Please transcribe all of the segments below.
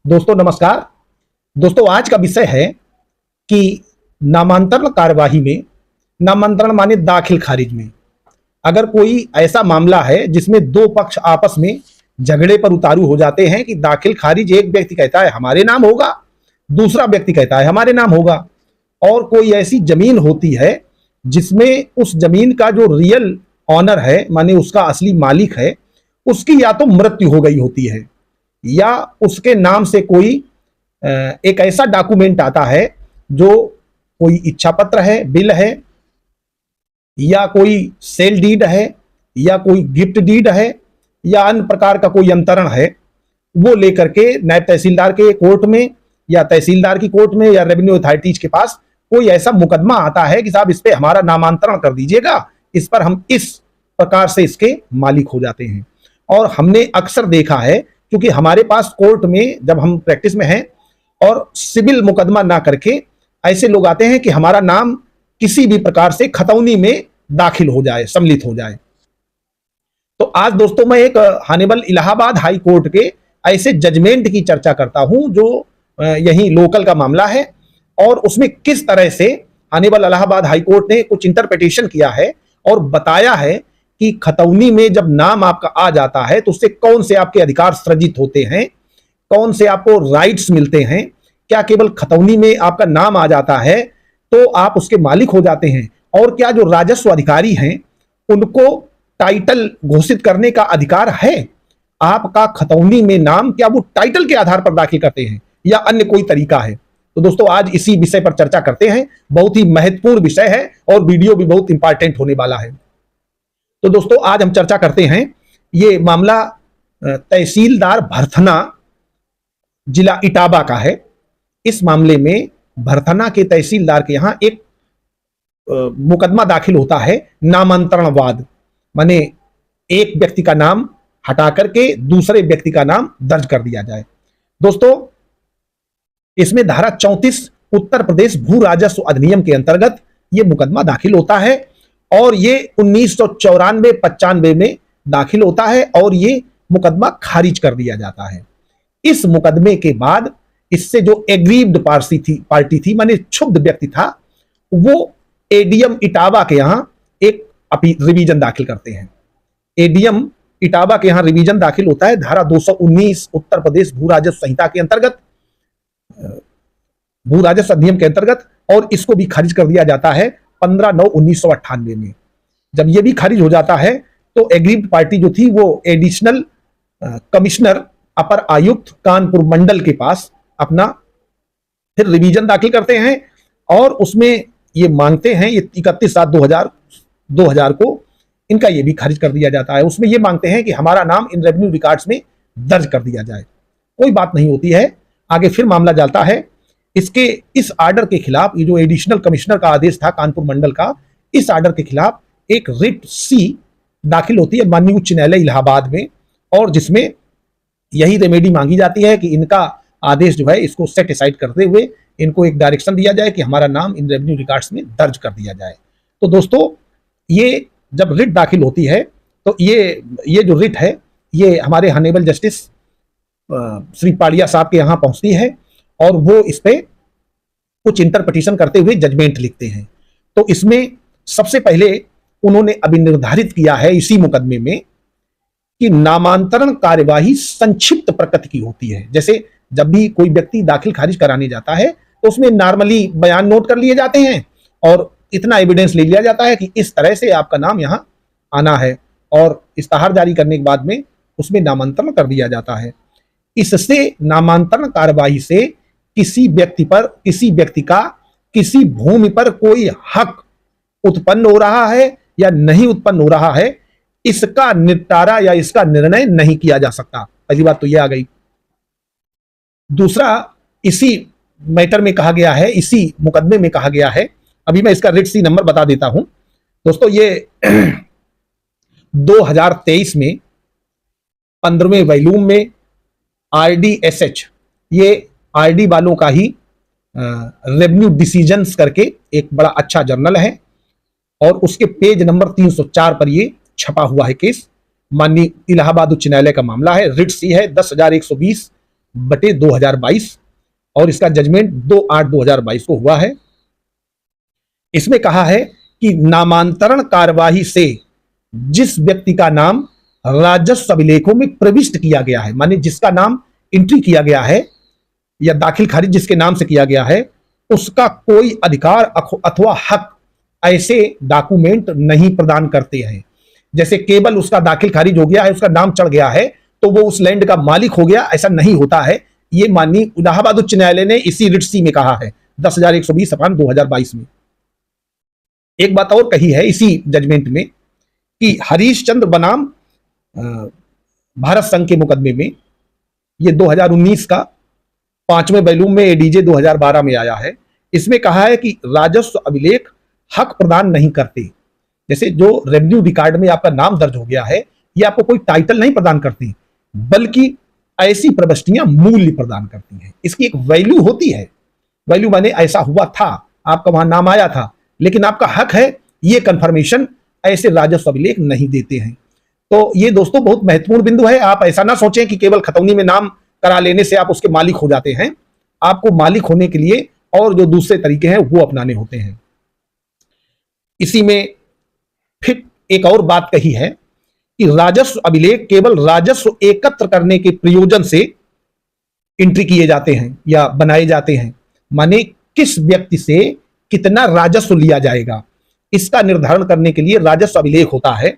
दोस्तों नमस्कार। दोस्तों आज का विषय है कि नामांतरण कार्यवाही में, नामांतरण माने दाखिल खारिज में, अगर कोई ऐसा मामला है जिसमें दो पक्ष आपस में झगड़े पर उतारू हो जाते हैं कि दाखिल खारिज एक व्यक्ति कहता है हमारे नाम होगा, दूसरा व्यक्ति कहता है हमारे नाम होगा, और कोई ऐसी जमीन होती है जिसमें उस जमीन का जो रियल ऑनर है माने उसका असली मालिक है, उसकी या तो मृत्यु हो गई होती है या उसके नाम से कोई एक ऐसा डॉक्यूमेंट आता है जो कोई इच्छा पत्र है, बिल है, या कोई सेल डीड है, या कोई गिफ्ट डीड है, या अन्य प्रकार का कोई अंतरण है, वो लेकर के नायब तहसीलदार के कोर्ट में या तहसीलदार की कोर्ट में या रेवेन्यू अथॉरिटीज के पास कोई ऐसा मुकदमा आता है कि साहब इस पे हमारा नामांतरण कर दीजिएगा, इस पर हम इस प्रकार से इसके मालिक हो जाते हैं। और हमने अक्सर देखा है, क्योंकि हमारे पास कोर्ट में जब हम प्रैक्टिस में हैं और सिविल मुकदमा ना करके ऐसे लोग आते हैं कि हमारा नाम किसी भी प्रकार से खतौनी में दाखिल हो जाए, सम्मिलित हो जाए। तो आज दोस्तों मैं एक हानेबल इलाहाबाद हाई कोर्ट के ऐसे जजमेंट की चर्चा करता हूं जो यही लोकल का मामला है, और उसमें किस तरह से हानेबल इलाहाबाद हाई कोर्ट ने कुछ इंटरप्रिटेशन किया है और बताया है कि खतौनी में जब नाम आपका आ जाता है तो उससे कौन से आपके अधिकार सृजित होते हैं, कौन से आपको राइट्स मिलते हैं। क्या केवल खतौनी में आपका नाम आ जाता है तो आप उसके मालिक हो जाते हैं, और क्या जो राजस्व अधिकारी हैं उनको टाइटल घोषित करने का अधिकार है? आपका खतौनी में नाम क्या वो टाइटल के आधार पर दाखिल करते हैं या अन्य कोई तरीका है? तो दोस्तों आज इसी विषय पर चर्चा करते हैं। बहुत ही महत्वपूर्ण विषय है और वीडियो भी बहुत इंपॉर्टेंट होने वाला है। तो दोस्तों आज हम चर्चा करते हैं, ये मामला तहसीलदार भरथना जिला इटावा का है। इस मामले में भरथना के तहसीलदार के यहां एक मुकदमा दाखिल होता है नामांतरणवाद, माने एक व्यक्ति का नाम हटा करके दूसरे व्यक्ति का नाम दर्ज कर दिया जाए। दोस्तों इसमें धारा 34 उत्तर प्रदेश भू राजस्व अधिनियम के अंतर्गत यह मुकदमा दाखिल होता है, और ये 1994-95 में दाखिल होता है, और ये मुकदमा खारिज कर दिया जाता है। इस मुकदमे के बाद इससे जो एग्रीव्ड पार्टी थी माने क्षुब्ध व्यक्ति था, वो एडीएम इटावा के यहां एक रिवीजन दाखिल करते हैं। एडीएम इटावा के यहां रिवीजन दाखिल होता है धारा 219 उत्तर प्रदेश भू राजस्व संहिता के अंतर्गत, भू राजस्व अधिनियम के अंतर्गत, और इसको भी खारिज कर दिया जाता है 15/9/1998 में। जब यह भी खारिज हो जाता है तो एग्रीव्ड पार्टी जो थी वो एडिशनल कमिश्नर अपर आयुक्त कानपुर मंडल के पास अपना फिर रिवीजन दाखिल करते हैं, और उसमें ये मांगते हैं, ये 31/7/2000 को इनका ये भी खारिज कर दिया जाता है। उसमें ये मांगते हैं कि हमारा नाम इन रेवेन्यू रिकॉर्ड्स में दर्ज कर दिया जाए। कोई बात नहीं होती है, आगे फिर मामला जाता है। इसके इस आर्डर के खिलाफ, ये जो एडिशनल कमिश्नर का आदेश था कानपुर मंडल का, इस आर्डर के खिलाफ एक रिट सी दाखिल होती है माननीय उच्च न्यायालय इलाहाबाद में, और जिसमें यही रेमेडी मांगी जाती है कि इनका आदेश जो है इसको सेट असाइड करते हुए इनको एक डायरेक्शन दिया जाए कि हमारा नाम इन रेवेन्यू रिकॉर्ड्स में दर्ज कर दिया जाए। तो दोस्तों ये जब रिट दाखिल होती है तो ये जो रिट है ये हमारे हनेबल जस्टिस श्री पाड़िया साहब के यहाँ पहुंचती है, और वो इस पे कुछ इंटरप्रिटेशन करते हुए जजमेंट लिखते हैं। तो इसमें सबसे पहले उन्होंने अभी निर्धारित किया है इसी मुकदमे में कि नामांतरण कार्यवाही संक्षिप्त प्रकृति की होती है। जैसे जब भी कोई व्यक्ति दाखिल खारिज कराने जाता है तो उसमें नॉर्मली बयान नोट कर लिए जाते हैं और इतना एविडेंस ले लिया जाता है कि इस तरह से आपका नाम यहां आना है, और इस्ताहार जारी करने के बाद में उसमें नामांतरण कर दिया जाता है। इससे नामांतरण कार्यवाही से किसी व्यक्ति पर, किसी व्यक्ति का किसी भूमि पर कोई हक उत्पन्न हो रहा है या नहीं उत्पन्न हो रहा है, इसका निपटारा या इसका निर्णय नहीं किया जा सकता। पहली बात तो यह आ गई। दूसरा, इसी मैटर में कहा गया है, इसी मुकदमे में कहा गया है, अभी मैं इसका रिट सी नंबर बता देता हूं दोस्तों। ये 2023 में 15वें वॉल्यूम में RDSH, ये RD वालों का ही रेवेन्यू डिसीजंस करके एक बड़ा अच्छा जर्नल है, और उसके पेज नंबर 304 पर ये छपा हुआ है केस। माननीय इलाहाबाद उच्च न्यायालय का मामला है, रिट सी है 10,120 बटे 2022 और इसका जजमेंट 2/8/2022 को हुआ है। इसमें कहा है कि नामांतरण कार्यवाही से जिस व्यक्ति का नाम राजस्व अभिलेखों में प्रविष्ट किया गया है, माने जिसका नाम एंट्री किया गया है या दाखिल खारिज जिसके नाम से किया गया है, उसका कोई अधिकार अथवा हक ऐसे डॉक्यूमेंट नहीं प्रदान करते हैं। जैसे केवल उसका दाखिल खारिज हो गया है, उसका नाम चढ़ गया है तो वो उस लैंड का मालिक हो गया, ऐसा नहीं होता है। ये माननीय इलाहाबाद उच्च न्यायालय ने इसी रिट सी में कहा है 10,120/2022 में। एक बात और कही है इसी जजमेंट में कि हरीश चंद्र बनाम भारत संघ के मुकदमे में, ये 2019 का 5वें वैल्यूम में एडीजे 2012 में आया है। इसमें कहा है कि राजस्व अभिलेख हक प्रदान नहीं करते। जैसे जो रेवेन्यू रिकॉर्ड में आपका नाम दर्ज हो गया है, ये आपको कोई टाइटल नहीं प्रदान करती, बल्कि ऐसी प्रविष्टियां मूल्य प्रदान करती हैं। इसकी एक वैल्यू होती है, वैल्यू माने ऐसा हुआ था, आपका वहां नाम आया था, लेकिन आपका हक है ये कंफर्मेशन ऐसे राजस्व अभिलेख नहीं देते हैं। तो ये दोस्तों बहुत महत्वपूर्ण बिंदु है। आप ऐसा ना सोचें कि केवल खतौनी में नाम करा लेने से आप उसके मालिक हो जाते हैं। आपको मालिक होने के लिए और जो दूसरे तरीके हैं वो अपनाने होते हैं। इसी में फिर एक और बात कही है कि राजस्व अभिलेख केवल राजस्व एकत्र करने के प्रयोजन से एंट्री किए जाते हैं या बनाए जाते हैं। माने किस व्यक्ति से कितना राजस्व लिया जाएगा, इसका निर्धारण करने के लिए राजस्व अभिलेख होता है।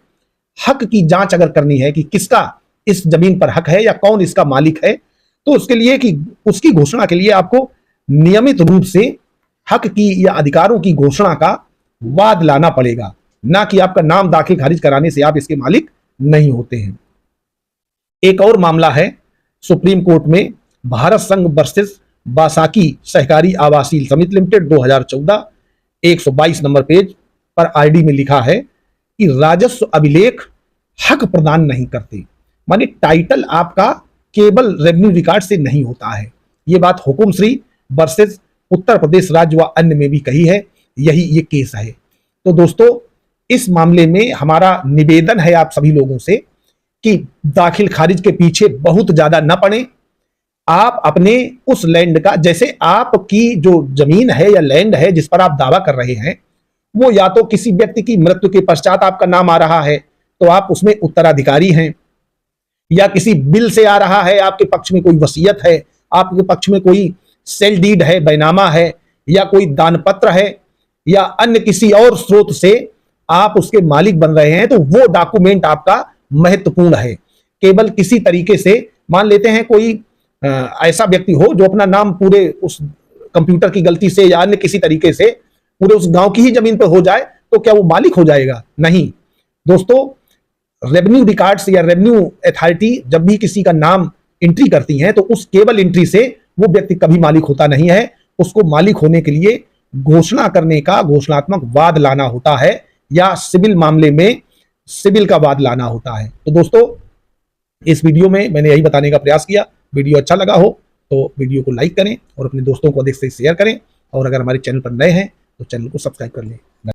हक की जांच अगर करनी है कि किसका इस जमीन पर हक है या कौन इसका मालिक है, तो उसके लिए कि उसकी घोषणा के लिए आपको नियमित रूप से हक की या अधिकारों की घोषणा का वाद लाना पड़ेगा, ना कि आपका नाम दाखिल खारिज कराने से आप इसके मालिक नहीं होते हैं। एक और मामला है सुप्रीम कोर्ट में भारत संघ वर्सेस बासाकी सहकारी आवासीय समिति लिमिटेड 2014 122 नंबर पेज पर आईडी में लिखा है कि राजस्व अभिलेख हक प्रदान नहीं करते। माने टाइटल आपका केवल रेवेन्यू रिकॉर्ड से नहीं होता है। यह बात हुकुम श्री वर्सेस उत्तर प्रदेश राज्य व अन्य में भी कही है, यही ये केस है। तो दोस्तों इस मामले में हमारा निवेदन है आप सभी लोगों से कि दाखिल खारिज के पीछे बहुत ज्यादा न पड़े। आप अपने उस लैंड का, जैसे आपकी जो जमीन है या लैंड है जिस पर आप दावा कर रहे हैं, वो या तो किसी व्यक्ति की मृत्यु के पश्चात आपका नाम आ रहा है तो आप उसमें उत्तराधिकारी हैं, या किसी बिल से आ रहा है, आपके पक्ष में कोई वसीयत है, आपके पक्ष में कोई सेल डीड है, बैनामा है, या कोई दान पत्र है, या अन्य किसी और स्रोत से आप उसके मालिक बन रहे हैं, तो वो डॉक्यूमेंट आपका महत्वपूर्ण है। केवल किसी तरीके से मान लेते हैं कोई ऐसा व्यक्ति हो जो अपना नाम पूरे उस कंप्यूटर की गलती से या अन्य किसी तरीके से पूरे उस गांव की ही जमीन पर हो जाए, तो क्या वो मालिक हो जाएगा? नहीं दोस्तों, रेवेन्यू रिकॉर्ड्स या रेवेन्यू अथॉरिटी जब भी किसी का नाम एंट्री करती हैं तो उस केवल एंट्री से वो व्यक्ति कभी मालिक होता नहीं है। उसको मालिक होने के लिए घोषणा करने का घोषणात्मक वाद लाना होता है, या सिविल मामले में सिविल का वाद लाना होता है। तो दोस्तों इस वीडियो में मैंने यही बताने का प्रयास किया। वीडियो अच्छा लगा हो तो वीडियो को लाइक करें और अपने दोस्तों को अधिक से शेयर करें, और अगर हमारे चैनल पर नए हैं तो चैनल को सब्सक्राइब कर लें।